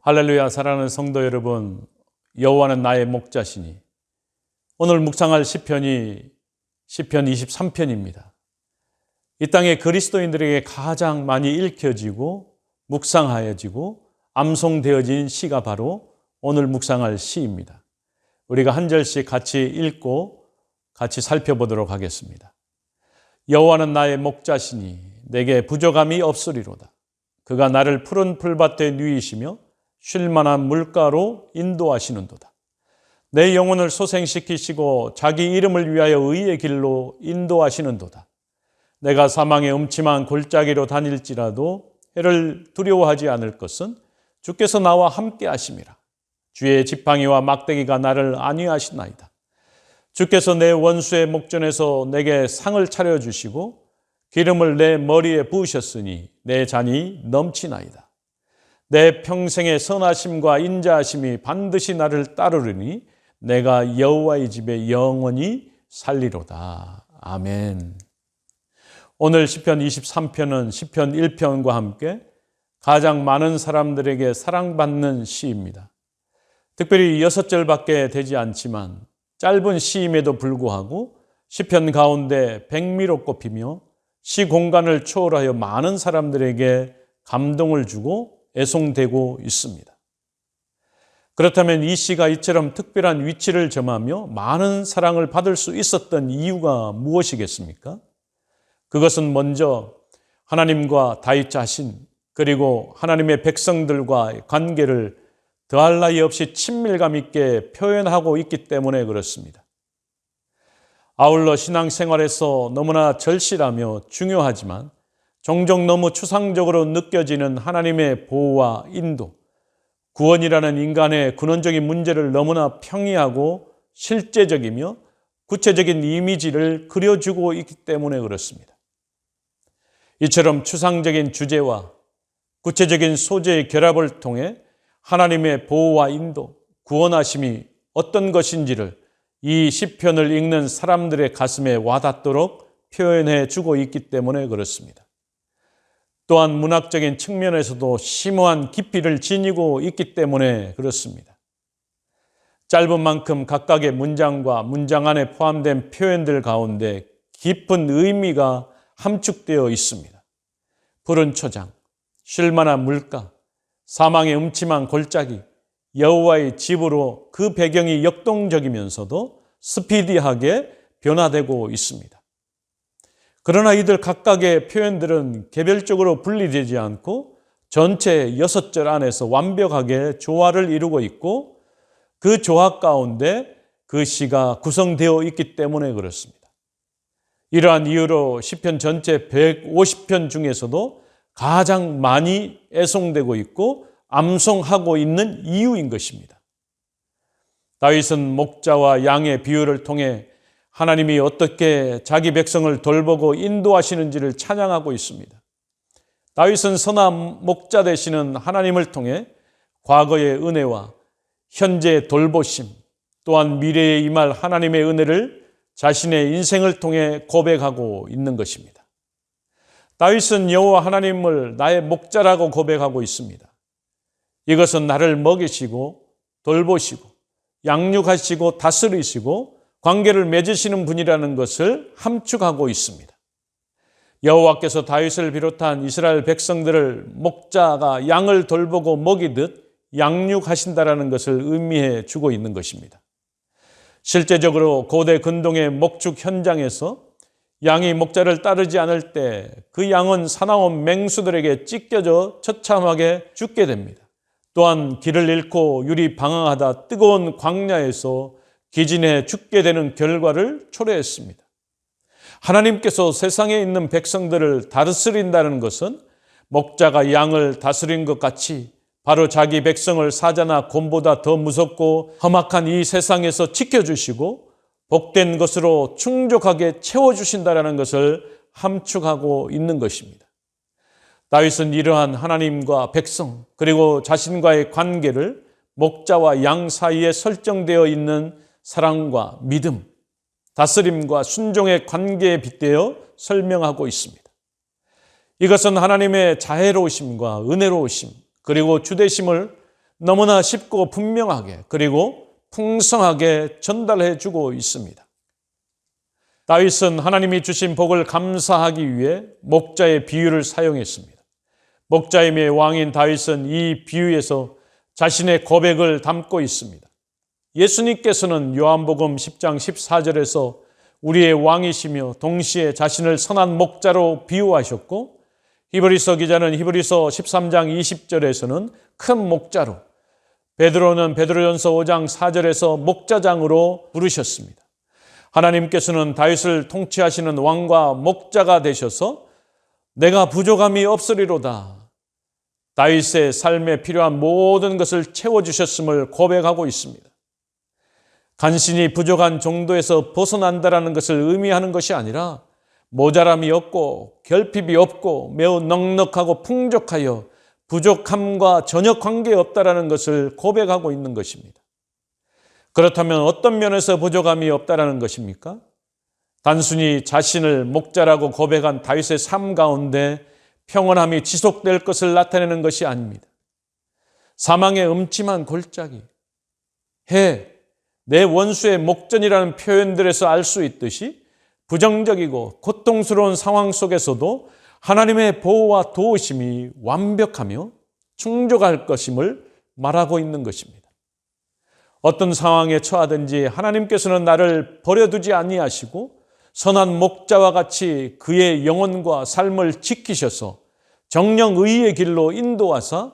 할렐루야. 사랑하는 성도 여러분, 여호와는 나의 목자시니. 오늘 묵상할 시편이 시편 23편입니다. 이 땅의 그리스도인들에게 가장 많이 읽혀지고 묵상하여지고 암송되어진 시가 바로 오늘 묵상할 시입니다. 우리가 한 절씩 같이 읽고 같이 살펴보도록 하겠습니다. 여호와는 나의 목자시니 내게 부족함이 없으리로다. 그가 나를 푸른 풀밭에 누이시며 쉴만한 물가로 인도하시는도다. 내 영혼을 소생시키시고 자기 이름을 위하여 의의 길로 인도하시는도다. 내가 사망의 음침한 골짜기로 다닐지라도 해를 두려워하지 않을 것은 주께서 나와 함께 하심이라. 주의 지팡이와 막대기가 나를 안위하시나이다. 주께서 내 원수의 목전에서 내게 상을 차려주시고 기름을 내 머리에 부으셨으니 내 잔이 넘치나이다. 내 평생의 선하심과 인자하심이 반드시 나를 따르리니 내가 여호와의 집에 영원히 살리로다. 아멘. 오늘 시편 23편은 시편 1편과 함께 가장 많은 사람들에게 사랑받는 시입니다. 특별히 6절밖에 되지 않지만 짧은 시임에도 불구하고 시편 가운데 백미로 꼽히며 시 공간을 초월하여 많은 사람들에게 감동을 주고 애송되고 있습니다. 그렇다면 이 시가 이처럼 특별한 위치를 점하며 많은 사랑을 받을 수 있었던 이유가 무엇이겠습니까? 그것은 먼저 하나님과 다윗 자신 그리고 하나님의 백성들과의 관계를 더할 나위 없이 친밀감 있게 표현하고 있기 때문에 그렇습니다. 아울러 신앙생활에서 너무나 절실하며 중요하지만 종종 너무 추상적으로 느껴지는 하나님의 보호와 인도, 구원이라는 인간의 근원적인 문제를 너무나 평이하고 실제적이며 구체적인 이미지를 그려주고 있기 때문에 그렇습니다. 이처럼 추상적인 주제와 구체적인 소재의 결합을 통해 하나님의 보호와 인도, 구원하심이 어떤 것인지를 이 시편을 읽는 사람들의 가슴에 와닿도록 표현해 주고 있기 때문에 그렇습니다. 또한 문학적인 측면에서도 심오한 깊이를 지니고 있기 때문에 그렇습니다. 짧은 만큼 각각의 문장과 문장 안에 포함된 표현들 가운데 깊은 의미가 함축되어 있습니다. 푸른 초장, 쉴만한 물가, 사망의 음침한 골짜기, 여호와의 집으로 그 배경이 역동적이면서도 스피디하게 변화되고 있습니다. 그러나 이들 각각의 표현들은 개별적으로 분리되지 않고 전체 6절 안에서 완벽하게 조화를 이루고 있고 그 조화 가운데 그 시가 구성되어 있기 때문에 그렇습니다. 이러한 이유로 시편 전체 150편 중에서도 가장 많이 애송되고 있고 암송하고 있는 이유인 것입니다. 다윗은 목자와 양의 비유를 통해 하나님이 어떻게 자기 백성을 돌보고 인도하시는지를 찬양하고 있습니다. 다윗은 선한 목자 되시는 하나님을 통해 과거의 은혜와 현재의 돌보심, 또한 미래에 임할 하나님의 은혜를 자신의 인생을 통해 고백하고 있는 것입니다. 다윗은 여호와 하나님을 나의 목자라고 고백하고 있습니다. 이것은 나를 먹이시고 돌보시고 양육하시고 다스리시고 관계를 맺으시는 분이라는 것을 함축하고 있습니다. 여호와께서 다윗을 비롯한 이스라엘 백성들을 목자가 양을 돌보고 먹이듯 양육하신다라는 것을 의미해 주고 있는 것입니다. 실제적으로 고대 근동의 목축 현장에서 양이 목자를 따르지 않을 때 그 양은 사나운 맹수들에게 찢겨져 처참하게 죽게 됩니다. 또한 길을 잃고 유리 방황하다 뜨거운 광야에서 기진해 죽게 되는 결과를 초래했습니다. 하나님께서 세상에 있는 백성들을 다스린다는 것은 목자가 양을 다스린 것 같이 바로 자기 백성을 사자나 곰보다 더 무섭고 험악한 이 세상에서 지켜주시고 복된 것으로 충족하게 채워주신다는 것을 함축하고 있는 것입니다. 다윗은 이러한 하나님과 백성 그리고 자신과의 관계를 목자와 양 사이에 설정되어 있는 사랑과 믿음, 다스림과 순종의 관계에 빗대어 설명하고 있습니다. 이것은 하나님의 자애로우심과 은혜로우심 그리고 주되심을 너무나 쉽고 분명하게 그리고 풍성하게 전달해 주고 있습니다. 다윗은 하나님이 주신 복을 감사하기 위해 목자의 비유를 사용했습니다. 목자임의 왕인 다윗은 이 비유에서 자신의 고백을 담고 있습니다. 예수님께서는 요한복음 10장 14절에서 우리의 왕이시며 동시에 자신을 선한 목자로 비유하셨고, 히브리서 기자는 히브리서 13장 20절에서는 큰 목자로, 베드로는 베드로전서 5장 4절에서 목자장으로 부르셨습니다. 하나님께서는 다윗을 통치하시는 왕과 목자가 되셔서 내가 부족함이 없으리로다, 다윗의 삶에 필요한 모든 것을 채워주셨음을 고백하고 있습니다. 간신히 부족한 정도에서 벗어난다는 것을 의미하는 것이 아니라 모자람이 없고 결핍이 없고 매우 넉넉하고 풍족하여 부족함과 전혀 관계없다라는 것을 고백하고 있는 것입니다. 그렇다면 어떤 면에서 부족함이 없다라는 것입니까? 단순히 자신을 목자라고 고백한 다윗의 삶 가운데 평온함이 지속될 것을 나타내는 것이 아닙니다. 사망의 음침한 골짜기, 내 원수의 목전이라는 표현들에서 알 수 있듯이 부정적이고 고통스러운 상황 속에서도 하나님의 보호와 도우심이 완벽하며 충족할 것임을 말하고 있는 것입니다. 어떤 상황에 처하든지 하나님께서는 나를 버려두지 아니하시고 선한 목자와 같이 그의 영혼과 삶을 지키셔서 정령 의의 길로 인도하사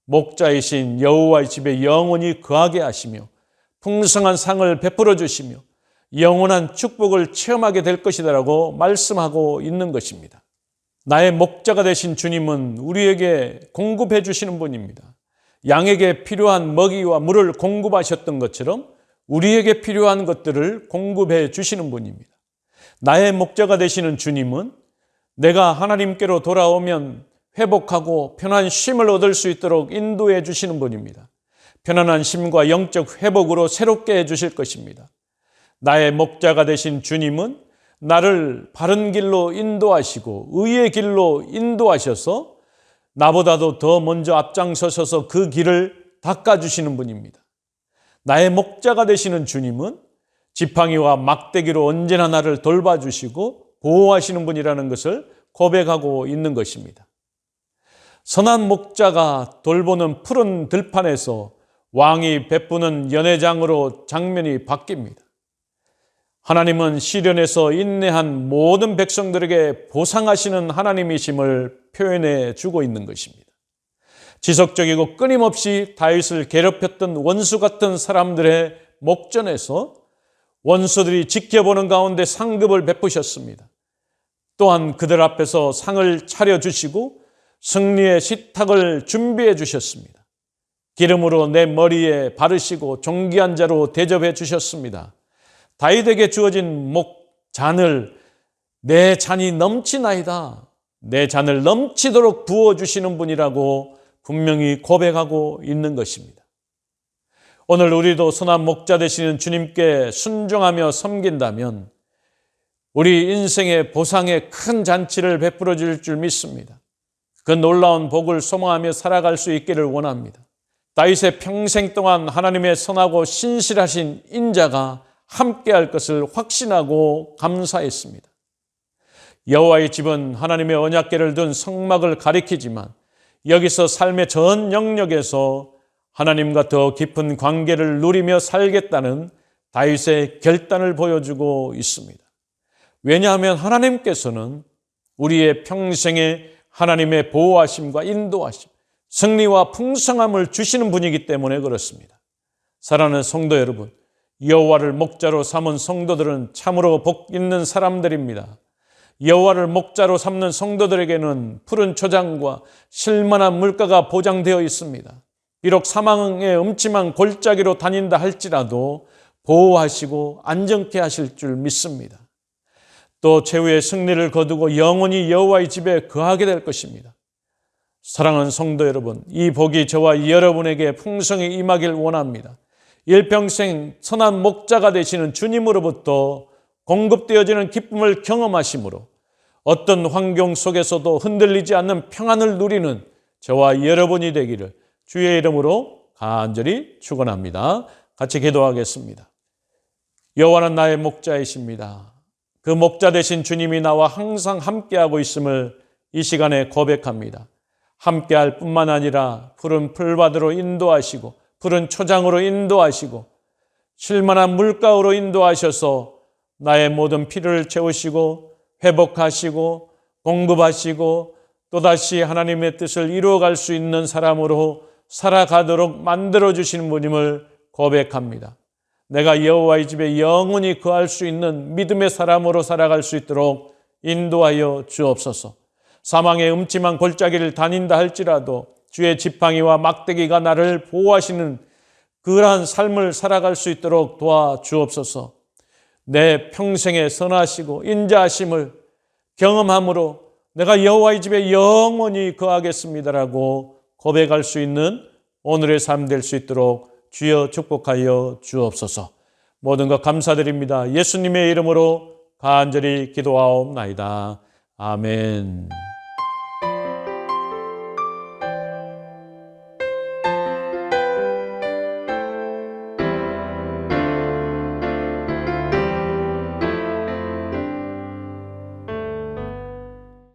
목자이신 여호와의 집에 영원히 거하게 하시며 풍성한 상을 베풀어 주시며 영원한 축복을 체험하게 될 것이다라고 말씀하고 있는 것입니다. 나의 목자가 되신 주님은 우리에게 공급해 주시는 분입니다. 양에게 필요한 먹이와 물을 공급하셨던 것처럼 우리에게 필요한 것들을 공급해 주시는 분입니다. 나의 목자가 되시는 주님은 내가 하나님께로 돌아오면 회복하고 편한 쉼을 얻을 수 있도록 인도해 주시는 분입니다. 편안한 쉼과 영적 회복으로 새롭게 해 주실 것입니다. 나의 목자가 되신 주님은 나를 바른 길로 인도하시고 의의 길로 인도하셔서 나보다도 더 먼저 앞장서셔서 그 길을 닦아주시는 분입니다. 나의 목자가 되시는 주님은 지팡이와 막대기로 언제나 나를 돌봐주시고 보호하시는 분이라는 것을 고백하고 있는 것입니다. 선한 목자가 돌보는 푸른 들판에서 왕이 베푸는 연회장으로 장면이 바뀝니다. 하나님은 시련에서 인내한 모든 백성들에게 보상하시는 하나님이심을 표현해 주고 있는 것입니다. 지속적이고 끊임없이 다윗을 괴롭혔던 원수 같은 사람들의 목전에서 원수들이 지켜보는 가운데 상급을 베푸셨습니다. 또한 그들 앞에서 상을 차려주시고 승리의 식탁을 준비해 주셨습니다. 기름으로 내 머리에 바르시고 존귀한 자로 대접해 주셨습니다. 다윗에게 주어진 잔을 내 잔이 넘치나이다, 내 잔을 넘치도록 부어주시는 분이라고 분명히 고백하고 있는 것입니다. 오늘 우리도 선한 목자 되시는 주님께 순종하며 섬긴다면 우리 인생의 보상의 큰 잔치를 베풀어 줄 줄 믿습니다. 그 놀라운 복을 소망하며 살아갈 수 있기를 원합니다. 다윗의 평생 동안 하나님의 선하고 신실하신 인자가 함께할 것을 확신하고 감사했습니다. 여호와의 집은 하나님의 언약궤를 둔 성막을 가리키지만 여기서 삶의 전 영역에서 하나님과 더 깊은 관계를 누리며 살겠다는 다윗의 결단을 보여주고 있습니다. 왜냐하면 하나님께서는 우리의 평생에 하나님의 보호하심과 인도하심, 승리와 풍성함을 주시는 분이기 때문에 그렇습니다. 사랑하는 성도 여러분, 여호와를 목자로 삼은 성도들은 참으로 복 있는 사람들입니다. 여호와를 목자로 삼는 성도들에게는 푸른 초장과 실만한 물가가 보장되어 있습니다. 비록 사망의 음침한 골짜기로 다닌다 할지라도 보호하시고 안정케 하실 줄 믿습니다. 또 최후의 승리를 거두고 영원히 여호와의 집에 거하게 될 것입니다. 사랑하는 성도 여러분, 이 복이 저와 여러분에게 풍성히 임하길 원합니다. 일평생 선한 목자가 되시는 주님으로부터 공급되어지는 기쁨을 경험하심으로 어떤 환경 속에서도 흔들리지 않는 평안을 누리는 저와 여러분이 되기를 주의 이름으로 간절히 축원합니다. 같이 기도하겠습니다. 여호와는 나의 목자이십니다. 그 목자 되신 주님이 나와 항상 함께하고 있음을 이 시간에 고백합니다. 함께할 뿐만 아니라 푸른 풀밭으로 인도하시고 푸른 초장으로 인도하시고 쉴만한 물가로 인도하셔서 나의 모든 필요를 채우시고 회복하시고 공급하시고 또다시 하나님의 뜻을 이루어갈 수 있는 사람으로 살아가도록 만들어주시는 분임을 고백합니다. 내가 여호와의 집에 영원히 거할 수 있는 믿음의 사람으로 살아갈 수 있도록 인도하여 주옵소서. 사망의 음침한 골짜기를 다닌다 할지라도 주의 지팡이와 막대기가 나를 보호하시는 그러한 삶을 살아갈 수 있도록 도와주옵소서. 내 평생에 선하시고 인자하심을 경험함으로 내가 여호와의 집에 영원히 거하겠습니다라고 고백할 수 있는 오늘의 삶 될 수 있도록 주여 축복하여 주옵소서. 모든 것 감사드립니다. 예수님의 이름으로 간절히 기도하옵나이다. 아멘.